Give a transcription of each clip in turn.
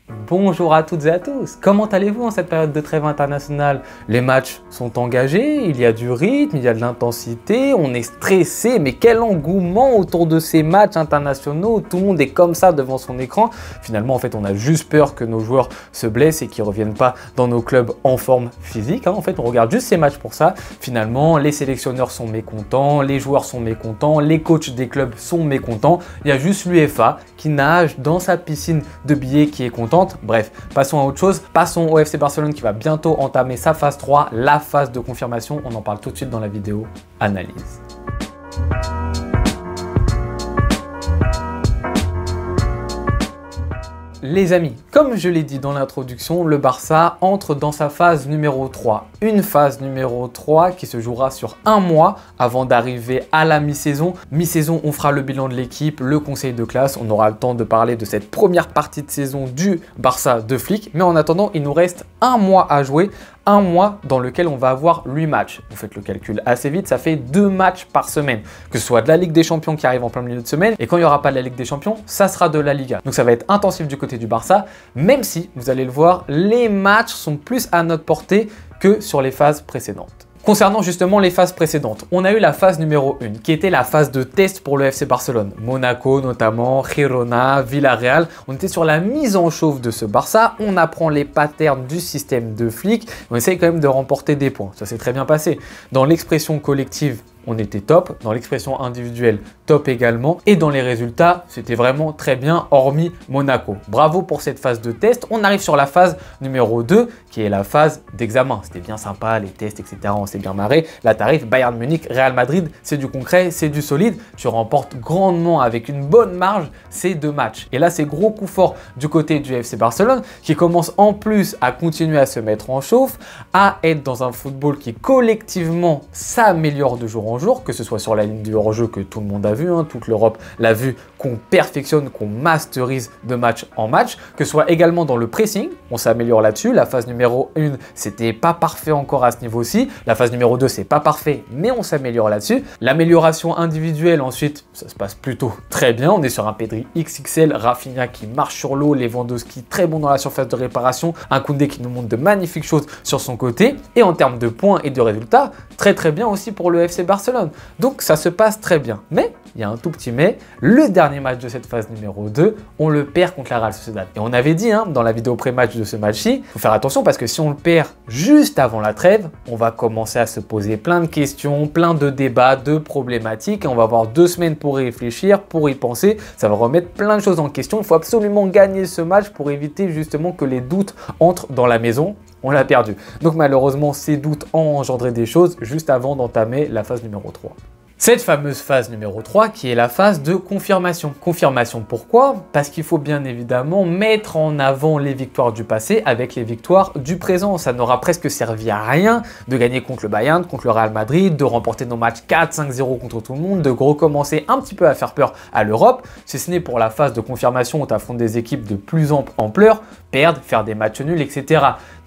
Bonjour à toutes et à tous, comment allez-vous en cette période de trêve internationale? Les matchs sont engagés, il y a du rythme, il y a de l'intensité, on est stressé, mais quel engouement autour de ces matchs internationaux, tout le monde est comme ça devant son écran. Finalement, en fait, on a juste peur que nos joueurs se blessent et qu'ils ne reviennent pas dans nos clubs en forme physique. En fait, on regarde juste ces matchs pour ça. Finalement, les sélectionneurs sont mécontents, les joueurs sont mécontents, les coachs des clubs sont mécontents. Il y a juste l'UEFA qui nage dans sa piscine de billets qui est contente. Bref, passons à autre chose. Passons au FC Barcelone qui va bientôt entamer sa phase 3, la phase de confirmation. On en parle tout de suite dans la vidéo analyse. Les amis, comme je l'ai dit dans l'introduction, le Barça entre dans sa phase numéro 3. Une phase numéro 3 qui se jouera sur un mois avant d'arriver à la mi-saison. Mi-saison, on fera le bilan de l'équipe, le conseil de classe. On aura le temps de parler de cette première partie de saison du Barça de Flick. Mais en attendant, il nous reste un mois à jouer. Un mois dans lequel on va avoir 8 matchs. Vous faites le calcul assez vite, ça fait 2 matchs par semaine. Que ce soit de la Ligue des Champions qui arrive en plein milieu de semaine, et quand il n'y aura pas de la Ligue des Champions, ça sera de la Liga. Donc ça va être intensif du côté du Barça, même si, vous allez le voir, les matchs sont plus à notre portée que sur les phases précédentes. Concernant justement les phases précédentes, on a eu la phase numéro 1 qui était la phase de test pour le FC Barcelone. Monaco notamment, Girona, Villarreal. On était sur la mise en chauffe de ce Barça. On apprend les patterns du système de Flick. On essaye quand même de remporter des points. Ça s'est très bien passé. Dans l'expression collective, on était top. Dans l'expression individuelle, top également. Et dans les résultats, c'était vraiment très bien, hormis Monaco. Bravo pour cette phase de test. On arrive sur la phase numéro 2, qui est la phase d'examen. C'était bien sympa, les tests, etc. On s'est bien marré. Là, tu arrives, Bayern Munich, Real Madrid, c'est du concret, c'est du solide. Tu remportes grandement avec une bonne marge ces 2 matchs. Et là, c'est gros coup fort du côté du FC Barcelone, qui commence en plus à continuer à se mettre en chauffe, à être dans un football qui collectivement s'améliore de jour en jour, que ce soit sur la ligne du hors-jeu que tout le monde a vu, toute l'Europe l'a vu, qu'on perfectionne, qu'on masterise de match en match, que ce soit également dans le pressing, on s'améliore là-dessus. La phase numéro 1, c'était pas parfait encore à ce niveau-ci. La phase numéro 2, c'est pas parfait, mais on s'améliore là-dessus. L'amélioration individuelle, ensuite, ça se passe plutôt très bien. On est sur un Pedri XXL, Rafinha qui marche sur l'eau, Lewandowski très bon dans la surface de réparation, un Koundé qui nous montre de magnifiques choses sur son côté. Et en termes de points et de résultats, très bien aussi pour le FC Barcelone. Donc ça se passe très bien. Mais il y a un tout petit mais, le dernier match de cette phase numéro 2, on le perd contre la Real Sociedad. Et on avait dit dans la vidéo pré-match de ce match-ci, il faut faire attention parce que si on le perd juste avant la trêve, on va commencer à se poser plein de questions, plein de débats, de problématiques, et on va avoir 2 semaines pour y réfléchir, pour y penser. Ça va remettre plein de choses en question. Il faut absolument gagner ce match pour éviter justement que les doutes entrent dans la maison. On l'a perdu. Donc malheureusement, ces doutes ont engendré des choses juste avant d'entamer la phase numéro 3. Cette fameuse phase numéro 3 qui est la phase de confirmation. Confirmation pourquoi? Parce qu'il faut bien évidemment mettre en avant les victoires du passé avec les victoires du présent. Ça n'aura presque servi à rien de gagner contre le Bayern, contre le Real Madrid, de remporter nos matchs 4-5-0 contre tout le monde, de recommencer un petit peu à faire peur à l'Europe. Si ce n'est pour la phase de confirmation où tu affrontes des équipes de plus ample ampleur, perdre, faire des matchs nuls, etc.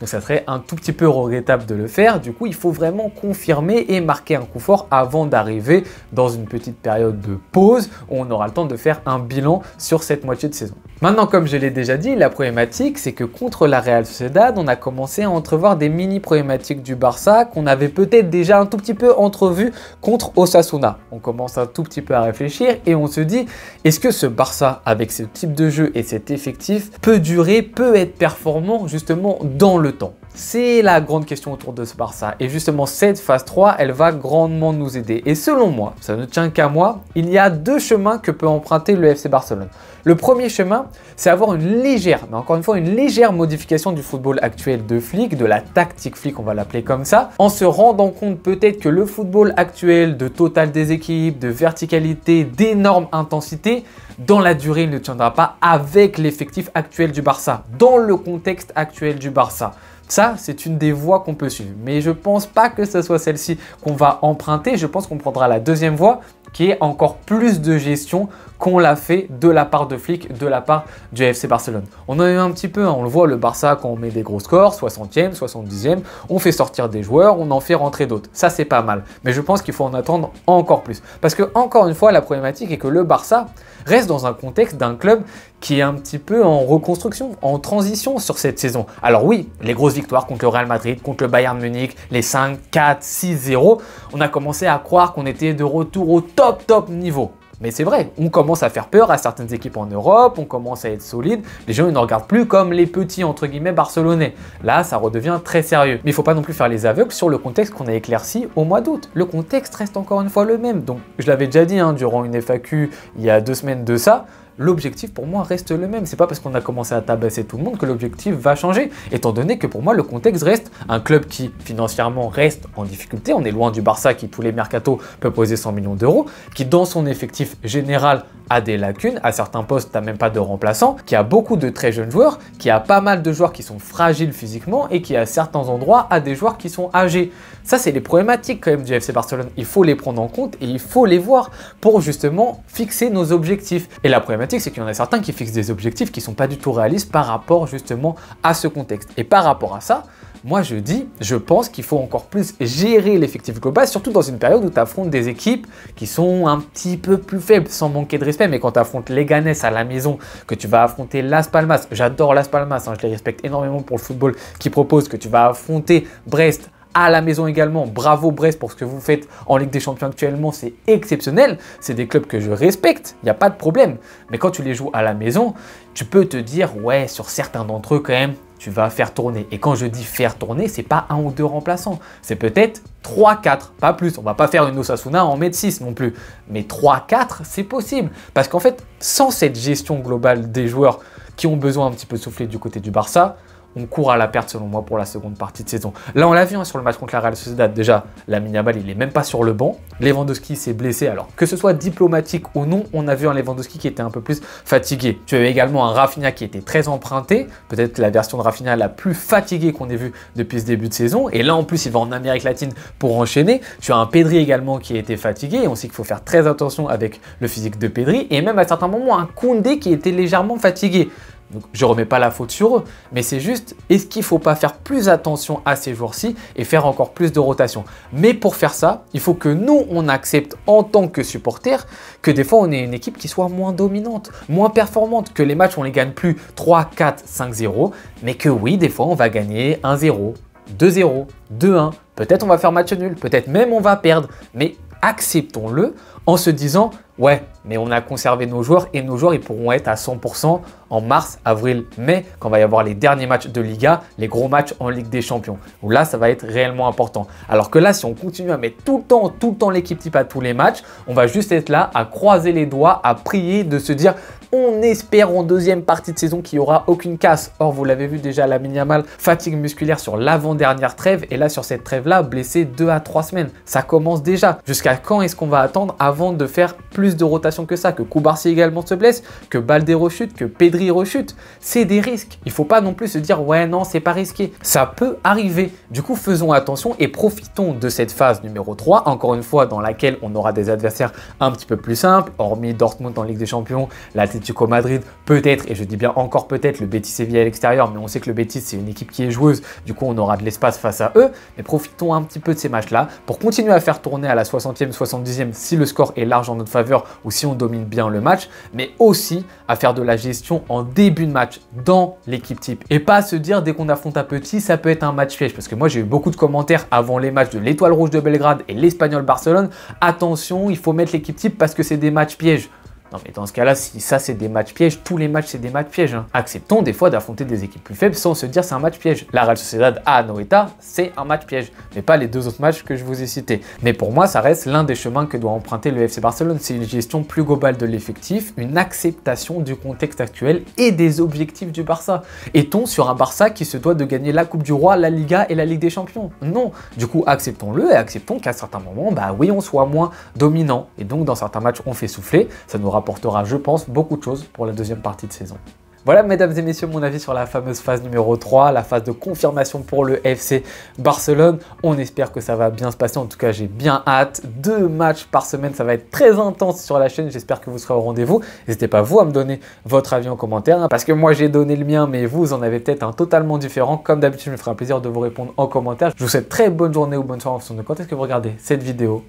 Donc ça serait un tout petit peu regrettable de le faire. Du coup, il faut vraiment confirmer et marquer un coup fort avant d'arriver dans une petite période de pause où on aura le temps de faire un bilan sur cette moitié de saison. Maintenant, comme je l'ai déjà dit, la problématique, c'est que contre la Real Sociedad, on a commencé à entrevoir des mini problématiques du Barça qu'on avait peut-être déjà un tout petit peu entrevues contre Osasuna. On commence un tout petit peu à réfléchir et on se dit, est-ce que ce Barça, avec ce type de jeu et cet effectif, peut durer, peut être performant justement dans le temps? C'est la grande question autour de ce Barça. Et justement, cette phase 3, elle va grandement nous aider. Et selon moi, ça ne tient qu'à moi, il y a 2 chemins que peut emprunter le FC Barcelone. Le premier chemin, c'est avoir une légère, mais encore une fois, une légère modification du football actuel de Flick, de la tactique Flick, on va l'appeler comme ça, en se rendant compte peut-être que le football actuel de total des équipes, de verticalité, d'énorme intensité, dans la durée, il ne tiendra pas avec l'effectif actuel du Barça, dans le contexte actuel du Barça. Ça, c'est une des voies qu'on peut suivre. Mais je ne pense pas que ce soit celle-ci qu'on va emprunter. Je pense qu'on prendra la deuxième voie qui est encore plus de gestion qu'on l'a fait de la part de Flick, de la part du FC Barcelone. On en a eu un petit peu, hein, on le voit, le Barça, quand on met des gros scores, 60e, 70e, on fait sortir des joueurs, on en fait rentrer d'autres. Ça, c'est pas mal. Mais je pense qu'il faut en attendre encore plus. Parce que, encore une fois, la problématique est que le Barça reste dans un contexte d'un club qui est un petit peu en reconstruction, en transition sur cette saison. Alors oui, les grosses victoires contre le Real Madrid, contre le Bayern Munich, les 5, 4, 6-0, on a commencé à croire qu'on était de retour au top niveau. Mais c'est vrai, on commence à faire peur à certaines équipes en Europe, on commence à être solide. Les gens ils ne regardent plus comme les petits entre guillemets barcelonais. Là, ça redevient très sérieux. Mais il ne faut pas non plus faire les aveugles sur le contexte qu'on a éclairci au mois d'août. Le contexte reste encore une fois le même. Donc, je l'avais déjà dit durant une FAQ il y a 2 semaines de ça. L'objectif pour moi reste le même. C'est pas parce qu'on a commencé à tabasser tout le monde que l'objectif va changer. Étant donné que pour moi le contexte reste un club qui financièrement reste en difficulté. On est loin du Barça qui tous les mercatos peut poser 100 millions d'euros, qui dans son effectif général a des lacunes. À certains postes, tu n'as même pas de remplaçants, qui a beaucoup de très jeunes joueurs, qui a pas mal de joueurs qui sont fragiles physiquement et qui à certains endroits a des joueurs qui sont âgés. Ça, c'est les problématiques quand même du FC Barcelone. Il faut les prendre en compte et il faut les voir pour justement fixer nos objectifs. Et la problématique, c'est qu'il y en a certains qui fixent des objectifs qui ne sont pas du tout réalistes par rapport justement à ce contexte. Et par rapport à ça, moi je pense qu'il faut encore plus gérer l'effectif global, surtout dans une période où tu affrontes des équipes qui sont un petit peu plus faibles, sans manquer de respect. Mais quand tu affrontes Leganés à la maison, que tu vas affronter Las Palmas, j'adore Las Palmas, je les respecte énormément pour le football qu'ils proposent, que tu vas affronter Brest à la maison également. Bravo Brest pour ce que vous faites en Ligue des Champions actuellement, c'est exceptionnel. C'est des clubs que je respecte, il n'y a pas de problème. Mais quand tu les joues à la maison, tu peux te dire, ouais, sur certains d'entre eux quand même, tu vas faire tourner. Et quand je dis faire tourner, c'est pas 1 ou 2 remplaçants. C'est peut-être 3, 4, pas plus. On va pas faire une Osasuna en mettre 6 non plus. Mais 3, 4, c'est possible. Parce qu'en fait, sans cette gestion globale des joueurs qui ont besoin un petit peu de souffler du côté du Barça, on court à la perte selon moi pour la seconde partie de saison. Là, on l'a vu sur le match contre la Real Sociedad. Déjà, Lamine Yamal, il n'est même pas sur le banc. Lewandowski s'est blessé. Alors, que ce soit diplomatique ou non, on a vu un Lewandowski qui était un peu plus fatigué. Tu avais également un Rafinha qui était très emprunté. Peut-être la version de Rafinha la plus fatiguée qu'on ait vue depuis ce début de saison. Et là, en plus, il va en Amérique latine pour enchaîner. Tu as un Pedri également qui a été fatigué. Et on sait qu'il faut faire très attention avec le physique de Pedri. Et même à certains moments, un Koundé qui était légèrement fatigué. Donc, je ne remets pas la faute sur eux, mais c'est juste, est-ce qu'il ne faut pas faire plus attention à ces jours-ci et faire encore plus de rotation? Mais pour faire ça, il faut que nous, on accepte en tant que supporters que des fois, on est une équipe qui soit moins dominante, moins performante, que les matchs, on les gagne plus 3, 4, 5-0, mais que oui, des fois, on va gagner 1-0, 2-0, 2-1, peut-être on va faire match nul, peut-être même on va perdre, mais acceptons-le en se disant ouais, mais on a conservé nos joueurs et nos joueurs ils pourront être à 100% en mars, avril, mai quand va y avoir les derniers matchs de Liga, les gros matchs en Ligue des Champions où là ça va être réellement important. Alors que là si on continue à mettre tout le temps l'équipe type à tous les matchs, on va juste être là à croiser les doigts, à prier, de se dire on espère en deuxième partie de saison qu'il n'y aura aucune casse. Or, vous l'avez vu déjà, Lamine Yamal, fatigue musculaire sur l'avant-dernière trêve. Et là, sur cette trêve-là, blessé 2 à 3 semaines. Ça commence déjà. Jusqu'à quand est-ce qu'on va attendre avant de faire plus de rotation que ça? Que Koubarsi également se blesse, que Baldé rechute, que Pedri rechute. C'est des risques. Il ne faut pas non plus se dire ouais, non, c'est pas risqué. Ça peut arriver. Du coup, faisons attention et profitons de cette phase numéro 3. Encore une fois, dans laquelle on aura des adversaires un petit peu plus simples, hormis Dortmund en Ligue des Champions, l'Atlético Madrid, peut-être, et je dis bien encore peut-être, le Betis Séville à l'extérieur, mais on sait que le Betis c'est une équipe qui est joueuse, du coup on aura de l'espace face à eux, mais profitons un petit peu de ces matchs-là pour continuer à faire tourner à la 60e, 70e si le score est large en notre faveur ou si on domine bien le match, mais aussi à faire de la gestion en début de match dans l'équipe type et pas se dire dès qu'on affronte un petit, ça peut être un match piège, parce que moi j'ai eu beaucoup de commentaires avant les matchs de l'Étoile Rouge de Belgrade et l'Espagnol Barcelone, attention, il faut mettre l'équipe type parce que c'est des matchs pièges. Non mais dans ce cas-là, si ça c'est des matchs pièges, tous les matchs c'est des matchs pièges. Acceptons des fois d'affronter des équipes plus faibles sans se dire c'est un match piège. La Real Sociedad à Anoeta, c'est un match piège, mais pas les 2 autres matchs que je vous ai cités. Mais pour moi, ça reste l'un des chemins que doit emprunter le FC Barcelone. C'est une gestion plus globale de l'effectif, une acceptation du contexte actuel et des objectifs du Barça. Est-on sur un Barça qui se doit de gagner la Coupe du Roi, la Liga et la Ligue des Champions? Non. Du coup, acceptons-le et acceptons qu'à certains moments, bah oui, on soit moins dominant. Et donc, dans certains matchs, on fait souffler. Ça nous rapportera, je pense, beaucoup de choses pour la deuxième partie de saison. Voilà mesdames et messieurs mon avis sur la fameuse phase numéro 3, la phase de confirmation pour le FC Barcelone. On espère que ça va bien se passer, en tout cas j'ai bien hâte. 2 matchs par semaine, ça va être très intense sur la chaîne, j'espère que vous serez au rendez-vous. N'hésitez pas vous à me donner votre avis en commentaire, parce que moi j'ai donné le mien, mais vous en avez peut-être un totalement différent. Comme d'habitude, je me ferai un plaisir de vous répondre en commentaire. Je vous souhaite très bonne journée ou bonne soirée en fonction de quand est-ce que vous regardez cette vidéo.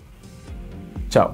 Ciao.